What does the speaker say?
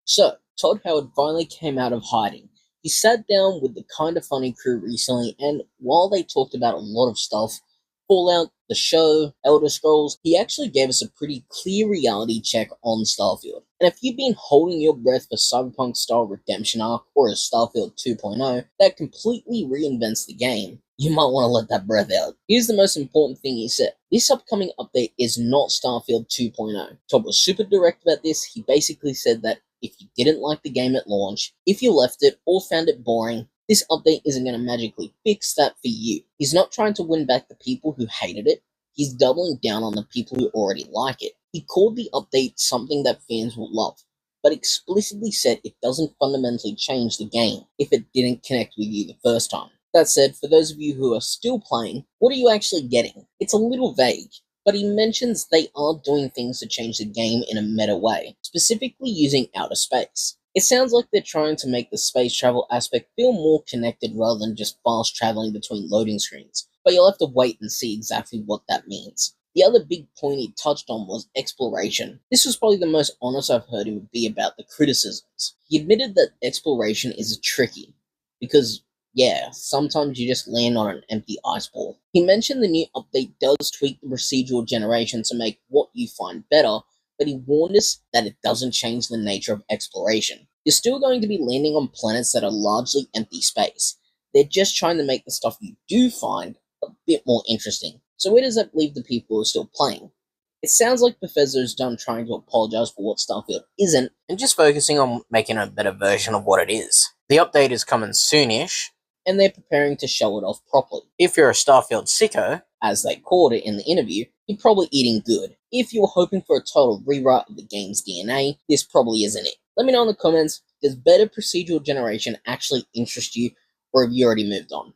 So, Todd Howard finally came out of hiding. He sat down with the Kinda Funny crew recently, and while they talked about a lot of stuff, Fallout, the show, Elder Scrolls, he actually gave us a pretty clear reality check on Starfield. And if you've been holding your breath for Cyberpunk-style redemption arc or a Starfield 2.0 that completely reinvents the game, you might want to let that breath out. Here's the most important thing he said. This upcoming update is not Starfield 2.0. Todd was super direct about this. He basically said that if you didn't like the game at launch, if you left it or found it boring, this update isn't going to magically fix that for you. He's not trying to win back the people who hated it. He's doubling down on the people who already like it. He called the update something that fans will love, but explicitly said it doesn't fundamentally change the game if it didn't connect with you the first time. That said, for those of you who are still playing, what are you actually getting? It's a little vague, but he mentions they are doing things to change the game in a meta way, specifically using outer space. It sounds like they're trying to make the space travel aspect feel more connected rather than just fast traveling between loading screens, but you'll have to wait and see exactly what that means. The other big point he touched on was exploration. This was probably the most honest I've heard him be about the criticisms. He admitted that exploration is tricky, because yeah, sometimes you just land on an empty ice ball. He mentioned the new update does tweak the procedural generation to make what you find better, but he warned us that it doesn't change the nature of exploration. You're still going to be landing on planets that are largely empty space. They're just trying to make the stuff you do find a bit more interesting. So where does that leave the people who are still playing? It sounds like Bethesda is done trying to apologize for what Starfield isn't, and just focusing on making a better version of what it is. The update is coming soonish, and they're preparing to show it off properly. If you're a Starfield sicko, as they called it in the interview, you're probably eating good. If you're hoping for a total rewrite of the game's DNA, this probably isn't it. Let me know in the comments, does better procedural generation actually interest you, or have you already moved on?